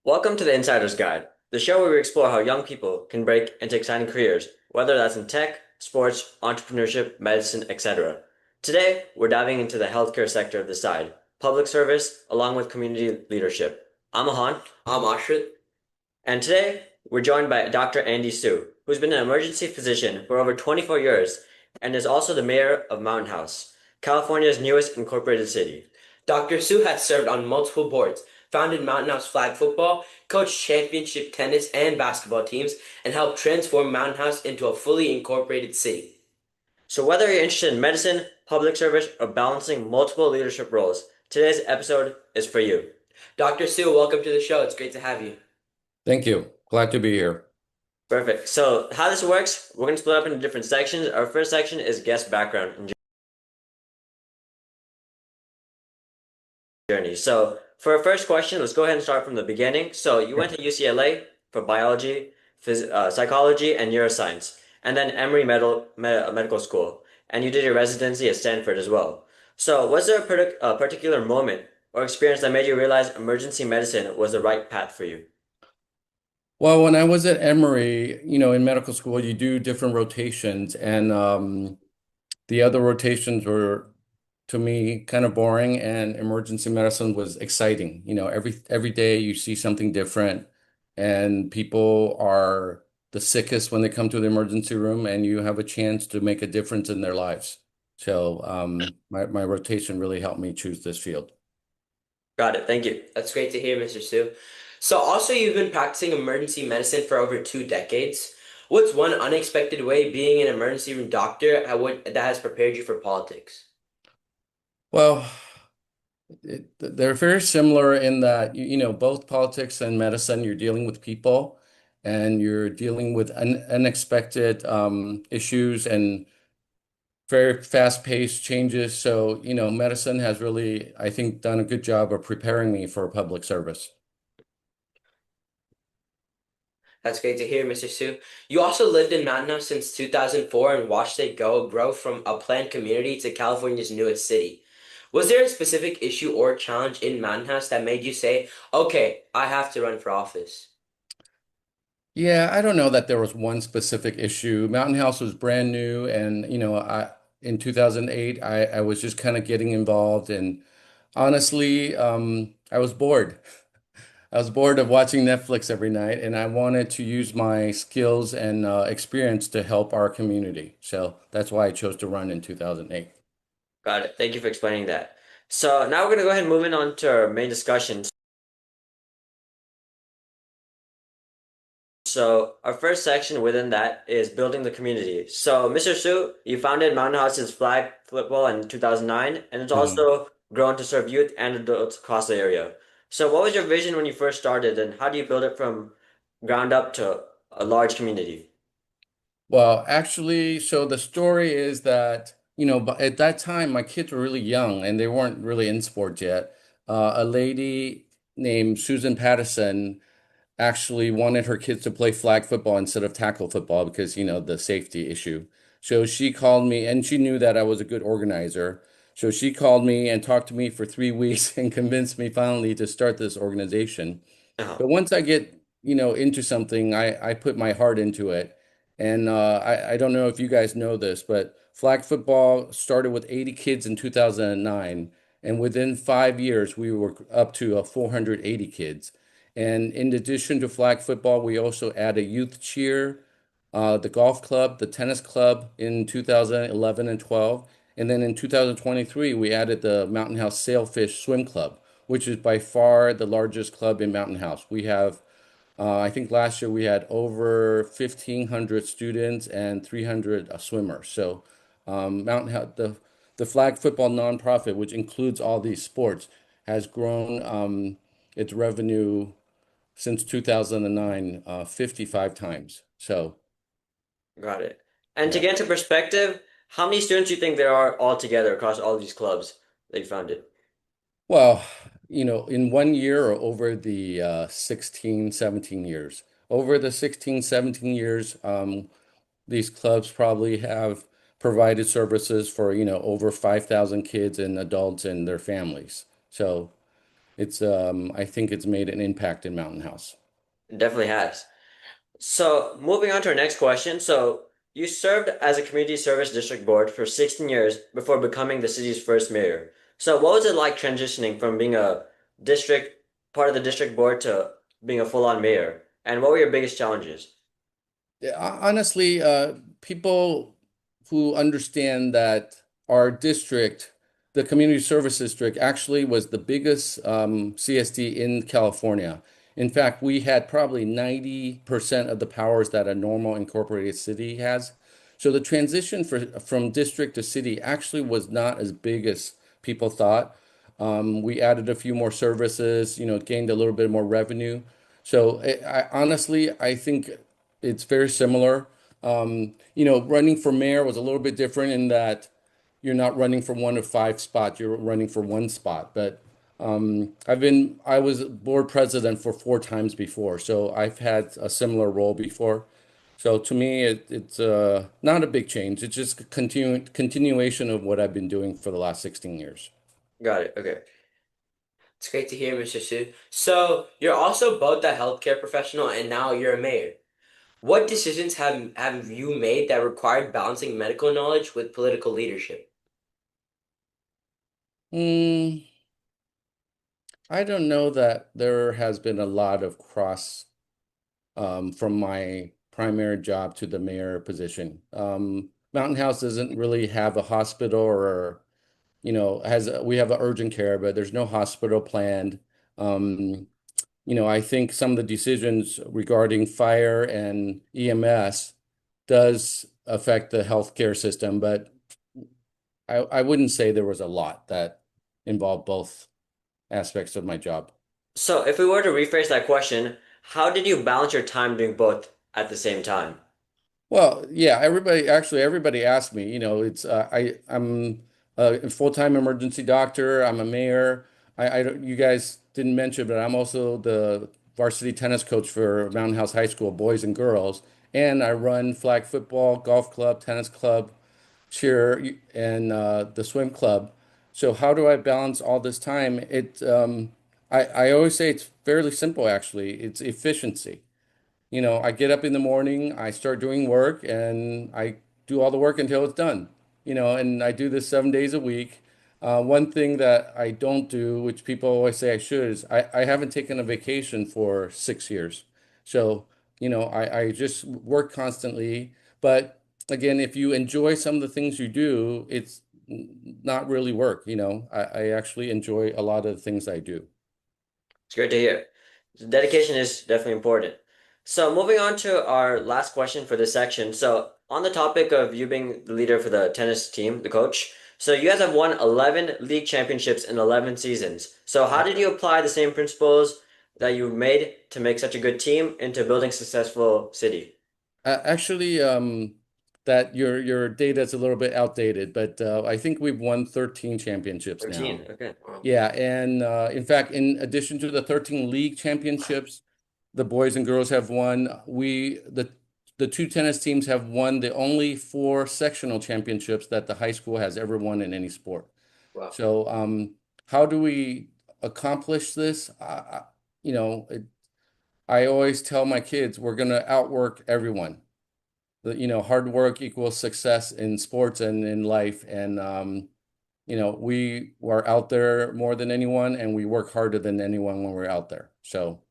Welcome to the Insider's Guide, the show where we explore how young people can break into exciting careers, whether that's in tech, sports, entrepreneurship, medicine, etc. Today, we're diving into the healthcare sector of the side, public service, along with community leadership. I'm Ahan. I'm Ashrit. And today, we're joined by Dr. Andy Sue, who's been an emergency physician for over 24 years and is also the mayor of Mountain House, California's newest incorporated city. Dr. Sue has served on multiple boards, founded Mountain House flag football, coached championship tennis and basketball teams, and helped transform Mountain House into a fully incorporated city. So whether you're interested in medicine, public service, or balancing multiple leadership roles, today's episode is for you. Dr. Sue, welcome to the show. It's great to have you. Thank you. Glad to be here. Perfect. So how this works, we're going to split up into different sections. Our first section is guest background and journey. So for our first question, let's go ahead and start from the beginning. So you went to UCLA for biology, psychology, and neuroscience, and then Emory Medical School, and you did your residency at Stanford as well. So was there a particular moment or experience that made you realize emergency medicine was the right path for you? Well, when I was at Emory, in medical school, you do different rotations, and the other rotations were, to me, kind of boring, and emergency medicine was exciting. Every day you see something different, and people are the sickest when they come to the emergency room, and you have a chance to make a difference in their lives. So, my rotation really helped me choose this field. Got it. Thank you. That's great to hear, Mr. Sue. So also you've been practicing emergency medicine for over 2 decades. What's one unexpected way being an emergency room doctor that has prepared you for politics? Well, they're very similar in that, both politics and medicine, you're dealing with people and you're dealing with unexpected issues and very fast-paced changes. So, medicine has really, I think, done a good job of preparing me for public service. That's great to hear, Mr. Sue. You also lived in Mountain House since 2004 and watched it grow from a planned community to California's newest city. Was there a specific issue or challenge in Mountain House that made you say, okay, I have to run for office? Yeah, I don't know that there was one specific issue. Mountain House was brand new, and in 2008, I was just kind of getting involved, and honestly, I was bored. I was bored of watching Netflix every night, and I wanted to use my skills and experience to help our community. So that's why I chose to run in 2008. Got it. Thank you for explaining that. So now we're going to go ahead and move in on to our main discussion. So our first section within that is building the community. So Mr. Su, you founded Mountain House's flag football in 2009, and it's Mhm. also grown to serve youth and adults across the area. So what was your vision when you first started, and how do you build it from ground up to a large community? Well, actually, so the story is that, but at that time, my kids were really young and they weren't really in sports yet. A lady named Susan Pattison actually wanted her kids to play flag football instead of tackle football because, the safety issue. So she called me and she knew that I was a good organizer. So she called me and talked to me for 3 weeks and convinced me finally to start this organization. Uh-huh. But once I get, into something, I put my heart into it. And I don't know if you guys know this, but flag football started with 80 kids in 2009. And within 5 years, we were up to 480 kids. And in addition to flag football, we also added youth cheer, the golf club, the tennis club in 2011 and 12. And then in 2023, we added the Mountain House Sailfish Swim Club, which is by far the largest club in Mountain House. We have, I think last year we had over 1,500 students and 300 swimmers. So Mountain House, the flag football nonprofit, which includes all these sports, has grown its revenue since 2009, 55 times. So, Got it. And to yeah. get into perspective, how many students do you think there are altogether across all these clubs that you founded? Well, in one year or over the 16, 17 years, over the 16, 17 years, these clubs probably have provided services for, over 5,000 kids and adults and their families. So, I think it's made an impact in Mountain House. It definitely has. So, moving on to our next question. So, you served as a community service district board for 16 years before becoming the city's first mayor. So, what was it like transitioning from being a district part of the district board to being a full-on mayor? And what were your biggest challenges? Yeah, honestly, people who understand that our district, the community service district, actually was the biggest CSD in California. In fact, we had probably 90% of the powers that a normal incorporated city has. So the transition from district to city actually was not as big as people thought. We added a few more services, gained a little bit more revenue. So honestly, I think it's very similar. Running for mayor was a little bit different in that you're not running for one of five spots, you're running for one spot. But I was board president for four times before, so I've had a similar role before. So to me, it's not a big change. It's just a continuation of what I've been doing for the last 16 years. Got it. Okay. It's great to hear, Mr. Su. So you're also both a healthcare professional and now you're a mayor. What decisions have you made that required balancing medical knowledge with political leadership? Mm, I don't know that there has been a lot of cross from my primary job to the mayor position. Mountain House doesn't really have a hospital or, we have a urgent care, but there's no hospital planned. Um, I think some of the decisions regarding fire and EMS does affect the healthcare system, but I wouldn't say there was a lot that involved both aspects of my job. So, if we were to rephrase that question, how did you balance your time doing both at the same time? Well, yeah, everybody asked me, I'm a full-time emergency doctor. I'm a mayor. You guys didn't mention, but I'm also the varsity tennis coach for Mountain House High School, boys and girls, and I run flag football, golf club, tennis club, cheer, and the swim club. So how do I balance all this time? I always say it's fairly simple, actually. It's efficiency. I get up in the morning, I start doing work, and I do all the work until it's done. And I do this 7 days a week. One thing that I don't do, which people always say I should, is I haven't taken a vacation for 6 years. So, I just work constantly. But again, if you enjoy some of the things you do, it's not really work. I actually enjoy a lot of the things I do. It's great to hear. Dedication is definitely important. So, moving on to our last question for this section. So, on the topic of you being the leader for the tennis team, the coach, so you guys have won 11 league championships in 11 seasons. So, how did you apply the same principles that you made to make such a good team into building successful city? Actually, that your data is a little bit outdated, but I think we've won 13 championships now. 13. Okay. Wow. Yeah, and in fact, in addition to the 13 league championships, the boys and girls have won. The two tennis teams have won the only four sectional championships that the high school has ever won in any sport. Wow. So, how do we accomplish this? I always tell my kids we're going to outwork everyone. Hard work equals success in sports and in life. And, we are out there more than anyone and we work harder than anyone when we're out there. So,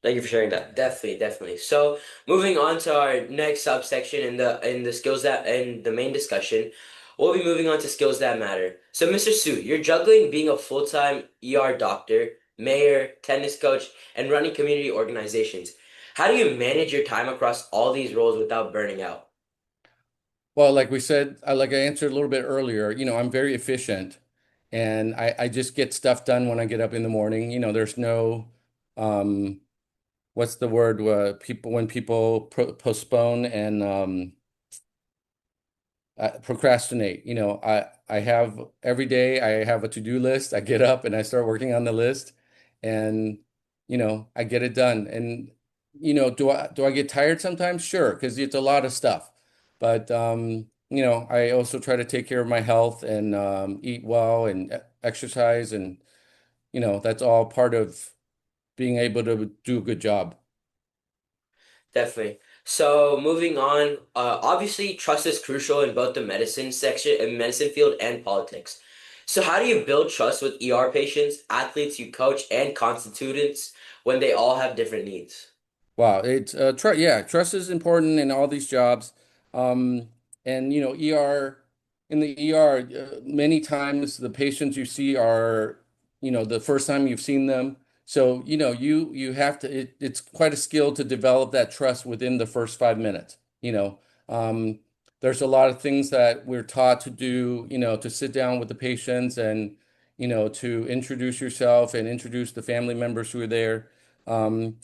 Thank you for sharing that. Definitely, definitely. So moving on to our next subsection in the skills that in the main discussion, we'll be moving on to skills that matter. So Mr. Su, you're juggling being a full-time ER doctor, mayor, tennis coach, and running community organizations. How do you manage your time across all these roles without burning out? well, like we said, like I answered a little bit earlier, I'm very efficient and I just get stuff done when I get up in the morning. There's no, um, what's the word, when people postpone and, procrastinate. I have every day I have a to-do list. I get up and I start working on the list and I get it done. And do I get tired sometimes? Sure, because it's a lot of stuff. But I also try to take care of my health and eat well and exercise and that's all part of being able to do a good job. Definitely. So moving on, obviously trust is crucial in both the medicine section and medicine field and politics. So how do you build trust with ER patients, athletes you coach, and constituents when they all have different needs? Wow, it's tr yeah, trust is important in all these jobs. Um, and ER in the ER, many times the patients you see are, the first time you've seen them. So, you have to it's quite a skill to develop that trust within the first 5 minutes. Um, there's a lot of things that we're taught to do, to sit down with the patients and, to introduce yourself and introduce the family members who are there.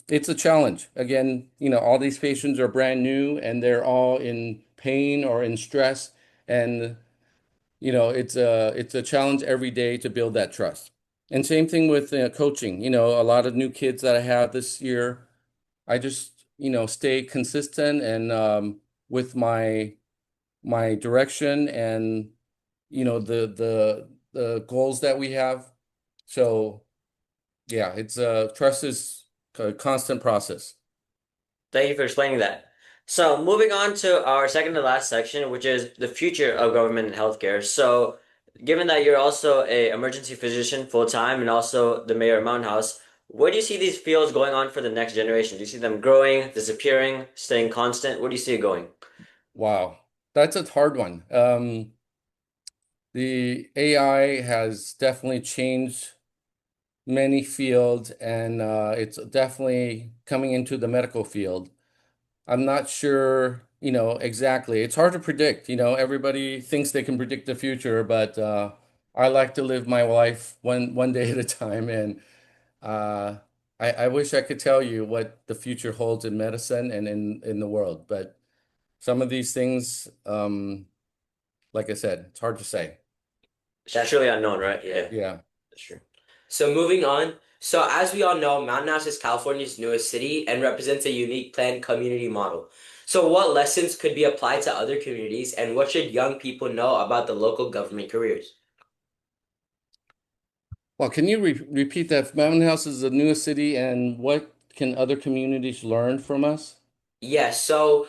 It's a challenge. Again, all these patients are brand new and they're all in pain or in stress. And, it's a challenge every day to build that trust. And same thing with coaching. A lot of new kids that I have this year, I just, stay consistent and with my direction and, the goals that we have. So yeah, it's trust is a constant process. Thank you for explaining that. So, moving on to our second to last section, which is the future of government and healthcare. So, given that you're also a emergency physician full time and also the mayor of Mountain House, where do you see these fields going on for the next generation? Do you see them growing, disappearing, staying constant? Where do you see it going? Wow, that's a hard one. The AI has definitely changed many fields, and it's definitely coming into the medical field. I'm not sure, exactly. It's hard to predict. Everybody thinks they can predict the future, but I like to live my life one day at a time, and uh, I wish I could tell you what the future holds in medicine and in the world, but some of these things, like I said, it's hard to say. It's truly unknown, right? Yeah, Yeah. that's true. So moving on. So as we all know, Mountain House is California's newest city and represents a unique planned community model. So what lessons could be applied to other communities and what should young people know about the local government careers? Well, can you repeat that? Mountain House is the newest city, and what can other communities learn from us? Yes, Mountain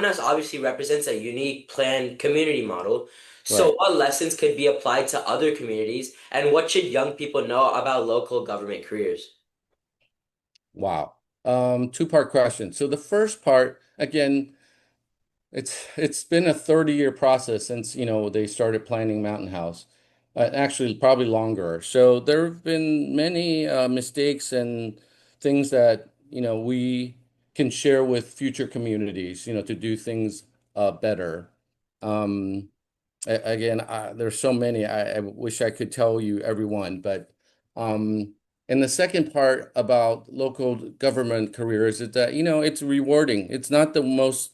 House obviously represents a unique planned community model. So Right. what lessons could be applied to other communities and what should young people know about local government careers? Wow. Two-part question. So the first part, again, it's been a 30-year process since, they started planning Mountain House. Actually, probably longer. So there have been many mistakes and things that, we can share with future communities, to do things better. Um, Again, there's so many. I wish I could tell you everyone, but um, and the second part about local government careers is that, it's rewarding. It's not the most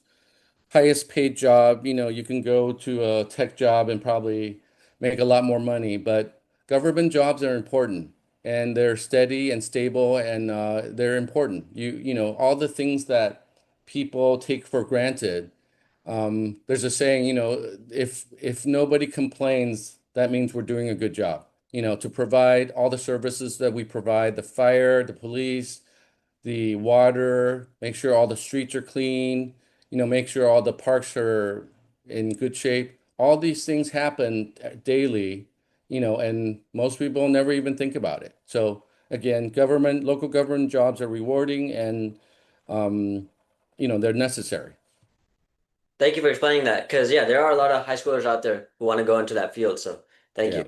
highest paid job. You can go to a tech job and probably make a lot more money, but government jobs are important and they're steady and stable and they're important. All the things that people take for granted. There's a saying, if nobody complains, that means we're doing a good job. To provide all the services that we provide, the fire, the police, the water, make sure all the streets are clean, make sure all the parks are in good shape. All these things happen daily, and most people never even think about it. So again, local government jobs are rewarding and um, they're necessary. Thank you for explaining that. Because, yeah, there are a lot of high schoolers out there who want to go into that field. So, thank you. Yeah.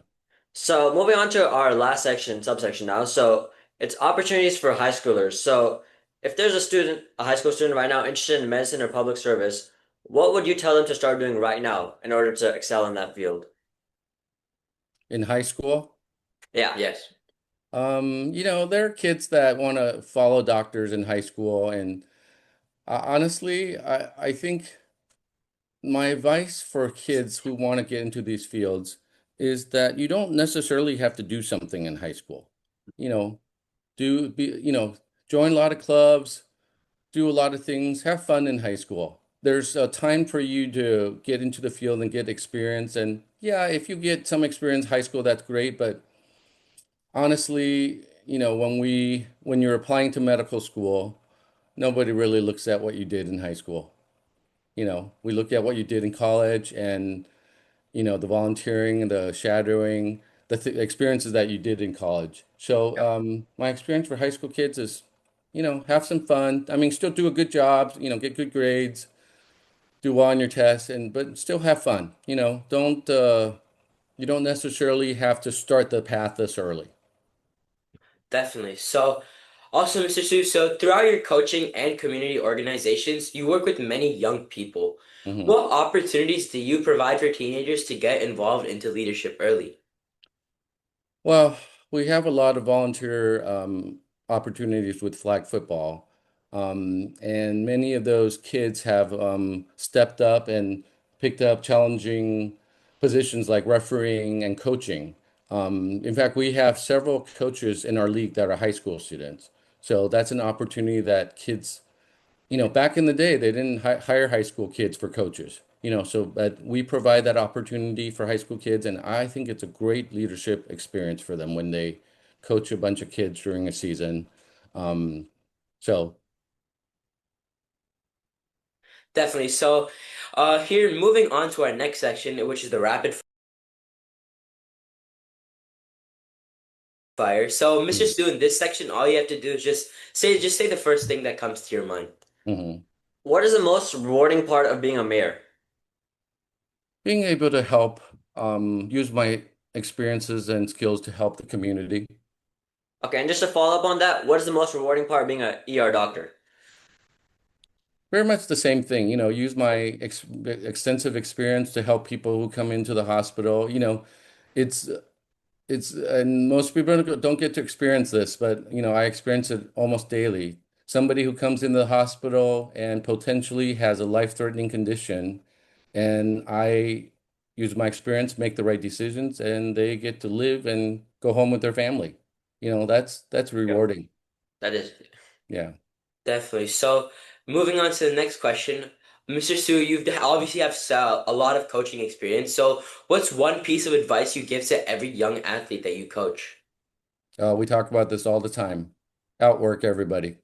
So, moving on to our last section, subsection now. So, it's opportunities for high schoolers. So, if there's a student, a high school student right now interested in medicine or public service, what would you tell them to start doing right now in order to excel in that field? In high school, Yeah. Yes. there are kids that want to follow doctors in high school, and honestly, I think my advice for kids who want to get into these fields is that you don't necessarily have to do something in high school. You know, do be, join a lot of clubs, do a lot of things, have fun in high school. There's a time for you to get into the field and get experience. And yeah, if you get some experience in high school, that's great. But honestly, when you're applying to medical school, nobody really looks at what you did in high school. We look at what you did in college and, the volunteering and the shadowing, the th experiences that you did in college. So, my experience for high school kids is, have some fun. I mean, still do a good job, get good grades, do well on your tests, but still have fun. You don't necessarily have to start the path this early. Definitely. So, also, Mr. Su, so throughout your coaching and community organizations, you work with many young people. Mhm. What opportunities do you provide for teenagers to get involved into leadership early? Well, we have a lot of volunteer opportunities with flag football. And many of those kids have stepped up and picked up challenging positions like refereeing and coaching. In fact, we have several coaches in our league that are high school students. So that's an opportunity that kids, back in the day, they didn't hire high school kids for coaches, so but we provide that opportunity for high school kids, and I think it's a great leadership experience for them when they coach a bunch of kids during a season. Um, so, Definitely. So, here, moving on to our next section, which is the rapid fire. So, Mr. mhm, Stu, in this section, all you have to do is just say the first thing that comes to your mind. mhm. What is the most rewarding part of being a mayor? Being able to help, use my experiences and skills to help the community. Okay, and just to follow up on that, what is the most rewarding part of being a ER doctor? Very much the same thing, use my extensive experience to help people who come into the hospital. It's and most people don't get to experience this, but I experience it almost daily. Somebody who comes into the hospital and potentially has a life-threatening condition, and I use my experience, make the right decisions, and they get to live and go home with their family. That's Yep. rewarding. That is. Yeah. Definitely. So, moving on to the next question, Mr. Su, you've obviously have a lot of coaching experience. So, what's one piece of advice you give to every young athlete that you coach? We talk about this all the time. Outwork everybody.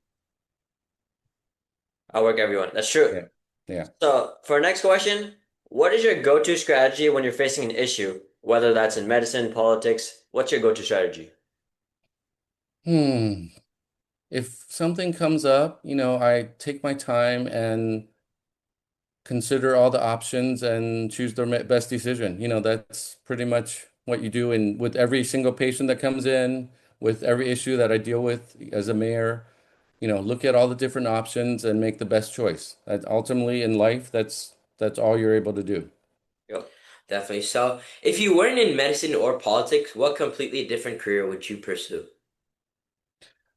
I work everyone. That's true. Yeah. Yeah. So, for our next question, what is your go-to strategy when you're facing an issue, whether that's in medicine, politics? What's your go-to strategy? Hmm. If something comes up, I take my time and consider all the options and choose the best decision. That's pretty much what you do in with every single patient that comes in, with every issue that I deal with as a mayor. Look at all the different options and make the best choice. That ultimately in life, that's all you're able to do. Yep. Definitely. So, if you weren't in medicine or politics, what completely different career would you pursue?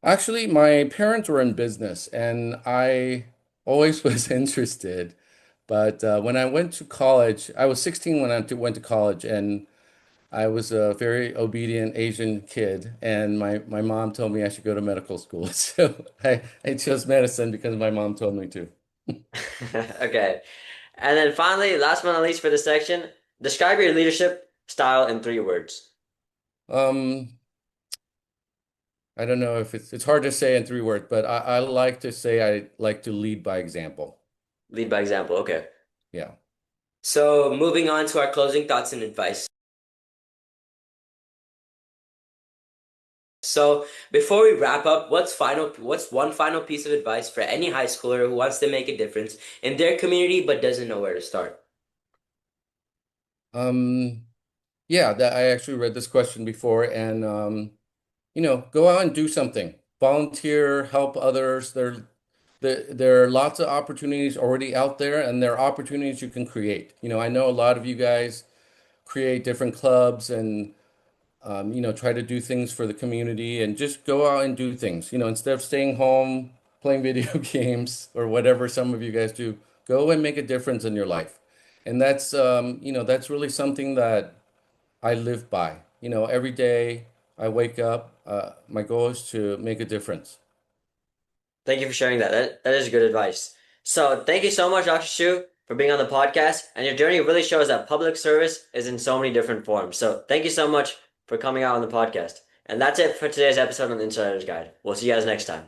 Actually, my parents were in business and I always was interested. But when I went to college, I was 16 when went to college, and I was a very obedient Asian kid, and my mom told me I should go to medical school. So I chose medicine because my mom told me to. Okay. And then finally, last but not least for this section, describe your leadership style in 3 words. Um, I don't know if it's hard to say in 3 words, but I like to say I like to lead by example. Lead by example. Okay. Yeah. So, moving on to our closing thoughts and advice. So, before we wrap up, what's one final piece of advice for any high schooler who wants to make a difference in their community but doesn't know where to start? Um, yeah, that I actually read this question before, and go out and do something. Volunteer, help others. There are lots of opportunities already out there, and there are opportunities you can create. I know a lot of you guys create different clubs and try to do things for the community and just go out and do things. Instead of staying home playing video games or whatever some of you guys do, go and make a difference in your life. And that's really something that I live by. Every day I wake up, my goal is to make a difference. Thank you for sharing that. That is good advice. So thank you so much, Dr. Shu, for being on the podcast. And your journey really shows that public service is in so many different forms. So thank you so much for coming out on the podcast. And that's it for today's episode on the Insider's Guide. We'll see you guys next time.